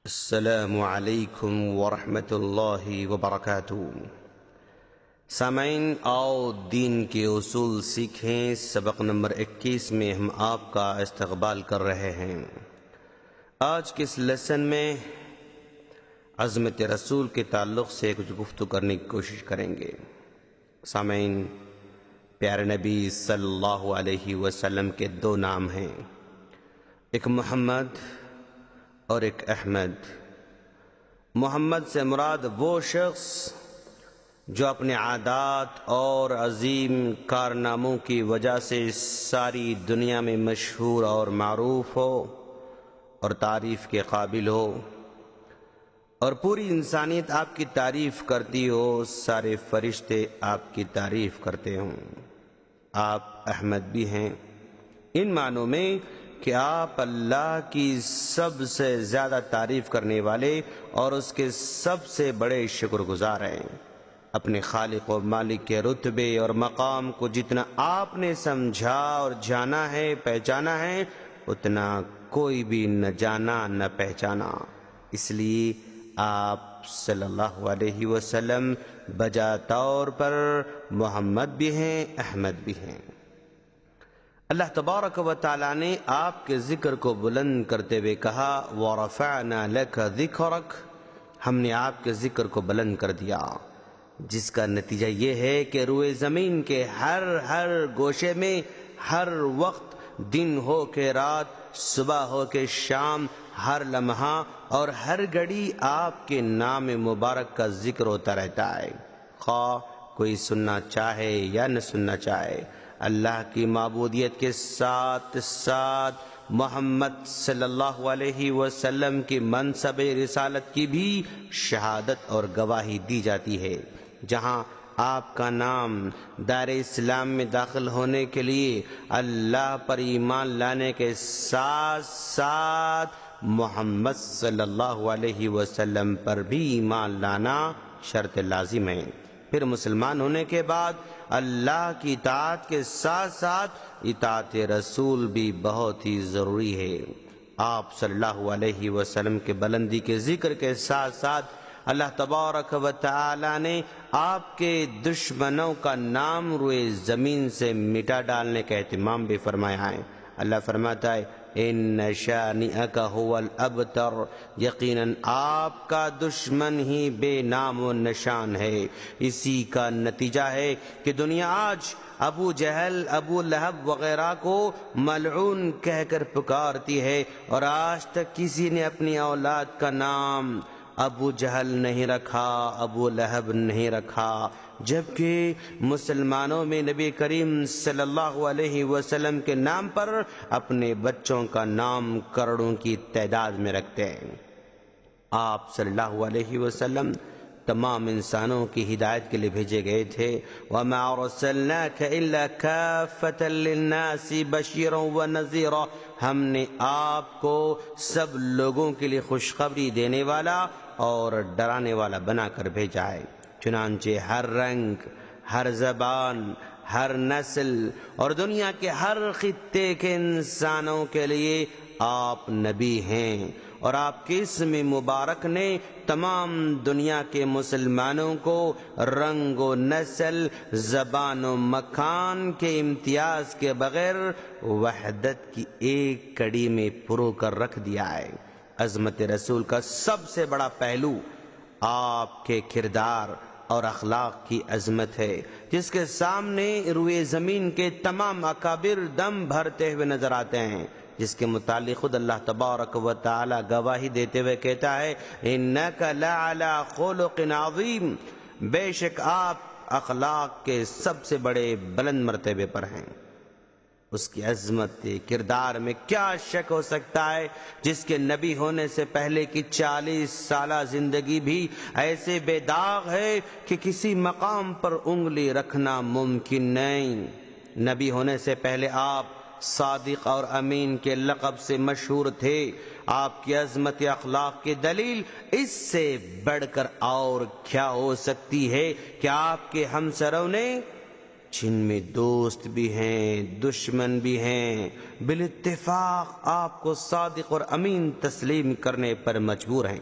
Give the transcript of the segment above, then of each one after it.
السلام علیکم ورحمۃ اللہ وبرکاتہ۔ سامعین، آؤ دین کے اصول سیکھیں۔ سبق نمبر 21 میں ہم آپ کا استقبال کر رہے ہیں۔ آج کے اس لیسن میں عظمت رسول کے تعلق سے کچھ گفتگو کرنے کی کوشش کریں گے۔ سامعین، پیارے نبی صلی اللہ علیہ وسلم کے دو نام ہیں، ایک محمد اور ایک احمد۔ محمد سے مراد وہ شخص جو اپنے عادات اور عظیم کارناموں کی وجہ سے ساری دنیا میں مشہور اور معروف ہو اور تعریف کے قابل ہو، اور پوری انسانیت آپ کی تعریف کرتی ہو، سارے فرشتے آپ کی تعریف کرتے ہوں۔ آپ احمد بھی ہیں ان معنوں میں کہ آپ اللہ کی سب سے زیادہ تعریف کرنے والے اور اس کے سب سے بڑے شکر گزار ہیں۔ اپنے خالق و مالک کے رتبے اور مقام کو جتنا آپ نے سمجھا اور جانا ہے، پہچانا ہے، اتنا کوئی بھی نہ جانا نہ پہچانا۔ اس لیے آپ صلی اللہ علیہ وسلم بجا طور پر محمد بھی ہیں، احمد بھی ہیں۔ اللہ تبارک و تعالیٰ نے آپ کے ذکر کو بلند کرتے ہوئے کہا، وَرَفَعْنَا لَكَ ذِكْرَكَ، ہم نے آپ کے ذکر کو بلند کر دیا، جس کا نتیجہ یہ ہے کہ روئے زمین کے ہر گوشے میں ہر وقت، دن ہو کہ رات، صبح ہو کہ شام، ہر لمحہ اور ہر گھڑی آپ کے نام مبارک کا ذکر ہوتا رہتا ہے، خواہ کوئی سننا چاہے یا نہ سننا چاہے۔ اللہ کی معبودیت کے ساتھ ساتھ محمد صلی اللہ علیہ وسلم کی منصب رسالت کی بھی شہادت اور گواہی دی جاتی ہے۔ جہاں آپ کا نام دار اسلام میں داخل ہونے کے لیے اللہ پر ایمان لانے کے ساتھ ساتھ محمد صلی اللہ علیہ وسلم پر بھی ایمان لانا شرط لازم ہے۔ پھر مسلمان ہونے کے بعد اللہ کی اطاعت کے ساتھ ساتھ اطاعت رسول بھی بہت ہی ضروری ہے۔ آپ صلی اللہ علیہ وسلم کے بلندی کے ذکر کے ساتھ ساتھ اللہ تبارک و تعالی نے آپ کے دشمنوں کا نام روئے زمین سے مٹا ڈالنے کا اہتمام بھی فرمایا ہے۔ اللہ فرماتا ہے، ان شانئک هو الابتر، یقیناً آپ کا دشمن ہی بے نام و نشان ہے۔ اسی کا نتیجہ ہے کہ دنیا آج ابو جہل، ابو لہب وغیرہ کو ملعون کہہ کر پکارتی ہے، اور آج تک کسی نے اپنی اولاد کا نام ابو جہل نہیں رکھا، ابو لہب نہیں رکھا، جبکہ مسلمانوں میں نبی کریم صلی اللہ علیہ وسلم کے نام پر اپنے بچوں کا نام کروڑوں کی تعداد میں رکھتے ہیں۔ آپ صلی اللہ علیہ وسلم تمام انسانوں کی ہدایت کے لیے بھیجے گئے تھے۔ وَمَا أَرْسَلْنَاكَ إِلَّا كَافَّةً لِلنَّاسِ بَشِيرًا وَنَذِيرًا، ہم نے آپ کو سب لوگوں کے لیے خوشخبری دینے والا اور ڈرانے والا بنا کر بھیجا ہے۔ چنانچہ ہر رنگ، ہر زبان، ہر نسل اور دنیا کے ہر خطے کے انسانوں کے لیے آپ نبی ہیں، اور آپ کے اسم مبارک نے تمام دنیا کے مسلمانوں کو رنگ و نسل، زبان و مکان کے امتیاز کے بغیر وحدت کی ایک کڑی میں پرو کر رکھ دیا ہے۔ عظمت رسول کا سب سے بڑا پہلو آپ کے کردار اور اخلاق کی عظمت ہے، جس کے سامنے روئے زمین کے تمام اکابر دم بھرتے ہوئے نظر آتے ہیں، جس کے متعلق خود اللہ تبارک و تعالی گواہی دیتے ہوئے کہتا ہے، انک لعلی خلق عظیم، بے شک آپ اخلاق کے سب سے بڑے بلند مرتبے پر ہیں۔ اس کی عظمت کردار میں کیا شک ہو سکتا ہے، جس کے نبی ہونے سے پہلے کی 40 سالہ زندگی بھی ایسے بے داغ ہے کہ کسی مقام پر انگلی رکھنا ممکن نہیں۔ نبی ہونے سے پہلے آپ صادق اور امین کے لقب سے مشہور تھے۔ آپ کی عظمت اخلاق کی دلیل اس سے بڑھ کر اور کیا ہو سکتی ہے کہ آپ کے ہمسروں نے جن میں دوست بھی ہیں دشمن بھی ہیں، بالاتفاق آپ کو صادق اور امین تسلیم کرنے پر مجبور ہیں۔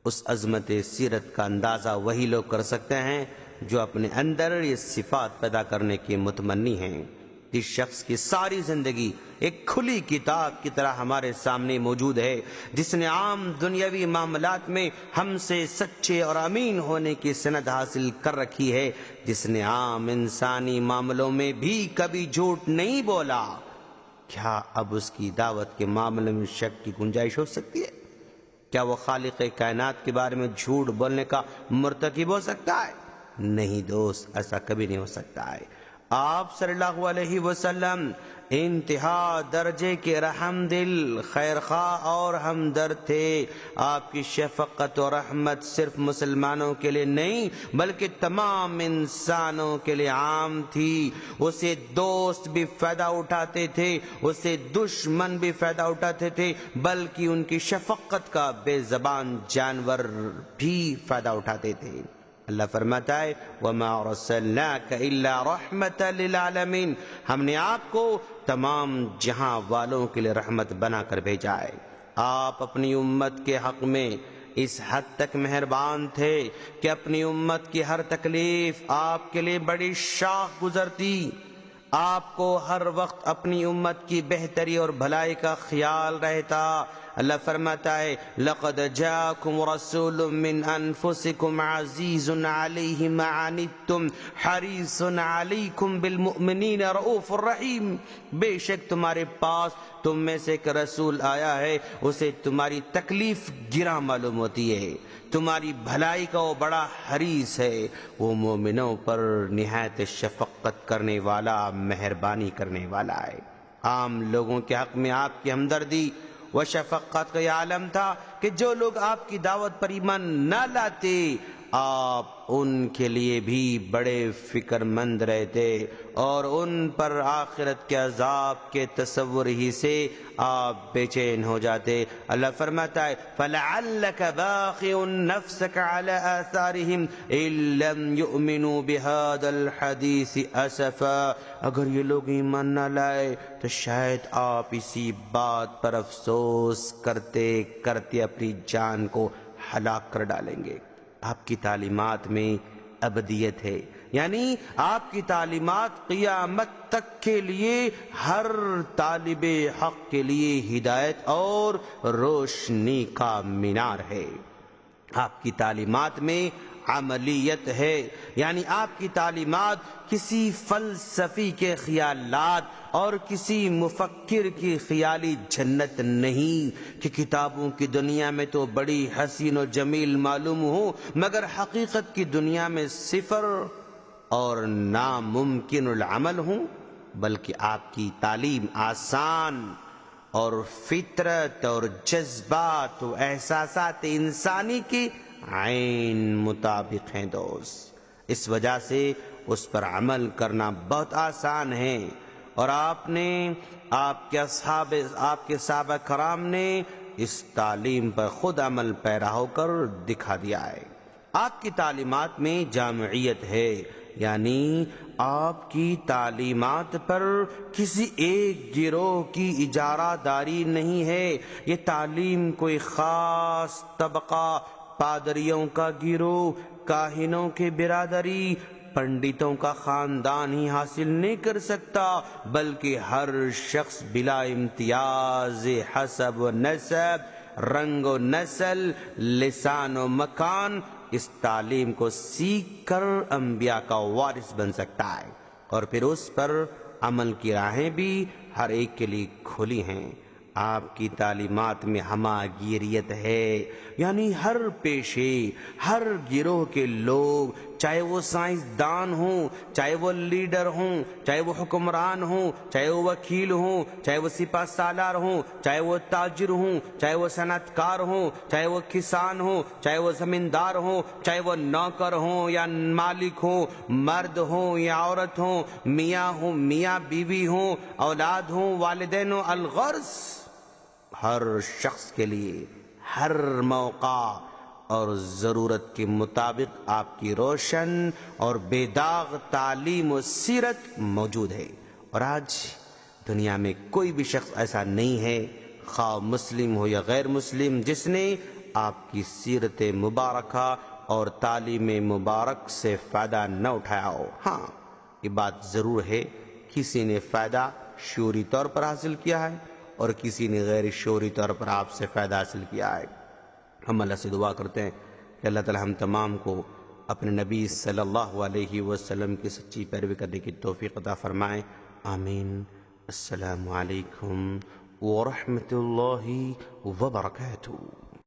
اس عظمت سیرت کا اندازہ وہی لوگ کر سکتے ہیں جو اپنے اندر یہ صفات پیدا کرنے کے متمنی ہیں۔ اس شخص کی ساری زندگی ایک کھلی کتاب کی طرح ہمارے سامنے موجود ہے، جس نے عام دنیاوی معاملات میں ہم سے سچے اور امین ہونے کی سند حاصل کر رکھی ہے، جس نے عام انسانی معاملوں میں بھی کبھی جھوٹ نہیں بولا۔ کیا اب اس کی دعوت کے معاملے میں شک کی گنجائش ہو سکتی ہے؟ کیا وہ خالق کائنات کے بارے میں جھوٹ بولنے کا مرتکب ہو سکتا ہے؟ نہیں دوست، ایسا کبھی نہیں ہو سکتا ہے۔ آپ صلی اللہ علیہ وسلم انتہا درجے کے رحم دل، خیر خواہ اور ہمدرد تھے۔ آپ کی شفقت اور رحمت صرف مسلمانوں کے لیے نہیں بلکہ تمام انسانوں کے لیے عام تھی۔ اسے دوست بھی فائدہ اٹھاتے تھے، اسے دشمن بھی فائدہ اٹھاتے تھے، بلکہ ان کی شفقت کا بے زبان جانور بھی فائدہ اٹھاتے تھے۔ اللہ فرماتا ہے وَمَا أَرْسَلْنَاكَ إِلَّا رَحْمَةً لِلْعَالَمِينَ، ہم نے آپ کو تمام جہاں والوں کے لیے رحمت بنا کر بھیجا ہے۔ آپ اپنی امت کے حق میں اس حد تک مہربان تھے کہ اپنی امت کی ہر تکلیف آپ کے لیے بڑی شاخ گزرتی۔ آپ کو ہر وقت اپنی امت کی بہتری اور بھلائی کا خیال رہتا۔ اللہ فرماتا ہے لَقَدْ جَاءَكُمْ رَسُولٌ مِّنْ أَنفُسِكُمْ عَزِيزٌ عَلَيْهِ مَا عَنِتُّمْ حَرِيصٌ عَلَيْكُمْ بِالْمُؤْمِنِينَ رَءُوفٌ رَحِيمٌ، بے شک تمہارے پاس تم میں سے ایک رسول آیا ہے، اسے تمہاری تکلیف گراں معلوم ہوتی ہے، تمہاری بھلائی کا وہ بڑا حریص ہے، وہ مومنوں پر نہایت شفقت کرنے والا، مہربانی کرنے والا ہے۔ عام لوگوں کے حق میں آپ کی ہمدردی و شفقت کا یہ عالم تھا کہ جو لوگ آپ کی دعوت پر ایمان نہ لاتے، آپ ان کے لیے بھی بڑے فکر مند رہتے اور ان پر آخرت کے عذاب کے تصور ہی سے آپ بے چین ہو جاتے۔ اللہ فرماتا ہے فَلَعَلَّكَ بَاخِعٌ نَفْسَكَ عَلَىٰ آثَارِهِمْ إِن لَّمْ يُؤْمِنُوا بِهَٰذَا الْحَدِيثِ أَسَفًا، اگر یہ لوگ ایمان نہ لائے تو شاید آپ اسی بات پر افسوس کرتے کرتے اپنی جان کو ہلاک کر ڈالیں گے۔ آپ کی تعلیمات میں ابدیت ہے، یعنی آپ کی تعلیمات قیامت تک کے لیے ہر طالب حق کے لیے ہدایت اور روشنی کا مینار ہے۔ آپ کی تعلیمات میں عملیت ہے، یعنی آپ کی تعلیمات کسی فلسفی کے خیالات اور کسی مفکر کی خیالی جنت نہیں کہ کتابوں کی دنیا میں تو بڑی حسین و جمیل معلوم ہو مگر حقیقت کی دنیا میں صفر اور ناممکن العمل ہوں، بلکہ آپ کی تعلیم آسان اور فطرت اور جذبات و احساسات انسانی کی عین مطابق ہیں دوست۔ اس وجہ سے اس پر عمل کرنا بہت آسان ہے، اور آپ کے صحابہ کرام نے اس تعلیم پر خود عمل پیرا ہو کر دکھا دیا ہے۔ آپ کی تعلیمات میں جامعیت ہے، یعنی آپ کی تعلیمات پر کسی ایک گروہ کی اجارہ داری نہیں ہے۔ یہ تعلیم کوئی خاص طبقہ، پادریوں کا گروہ، کاہنوں کی برادری، پنڈتوں کا خاندان ہی حاصل نہیں کر سکتا، بلکہ ہر شخص بلا امتیاز حسب و نسب، رنگ و نسل، لسان و مکان اس تعلیم کو سیکھ کر انبیاء کا وارث بن سکتا ہے، اور پھر اس پر عمل کی راہیں بھی ہر ایک کے لیے کھلی ہیں۔ آپ کی تعلیمات میں ہماگیریت ہے، یعنی ہر پیشے، ہر گروہ کے لوگ، چاہے وہ سائنسدان ہوں، چاہے وہ لیڈر ہوں، چاہے وہ حکمران ہوں، چاہے وہ وکیل ہوں، چاہے وہ سپہ سالار ہوں، چاہے وہ تاجر ہوں، چاہے وہ صنعت کار ہوں، چاہے وہ کسان ہوں، چاہے وہ زمیندار ہوں، چاہے وہ نوکر ہوں یا مالک ہوں، مرد ہوں یا عورت ہوں، میاں ہوں، میاں بیوی ہوں، اولاد ہوں، والدین ہوں، الغرض ہر شخص کے لیے ہر موقع اور ضرورت کے مطابق آپ کی روشن اور بے داغ تعلیم و سیرت موجود ہے۔ اور آج دنیا میں کوئی بھی شخص ایسا نہیں ہے، خواہ مسلم ہو یا غیر مسلم، جس نے آپ کی سیرت مبارکہ اور تعلیم مبارک سے فائدہ نہ اٹھایا ہو۔ ہاں، یہ بات ضرور ہے، کسی نے فائدہ شعوری طور پر حاصل کیا ہے اور کسی نے غیر شعوری طور پر آپ سے فائدہ حاصل کیا ہے۔ ہم اللہ سے دعا کرتے ہیں کہ اللہ تعالی ہم تمام کو اپنے نبی صلی اللہ علیہ وسلم کی سچی پیروی کرنے کی توفیق عطا فرمائے، آمین۔ السلام علیکم ورحمۃ اللہ وبرکاتہ۔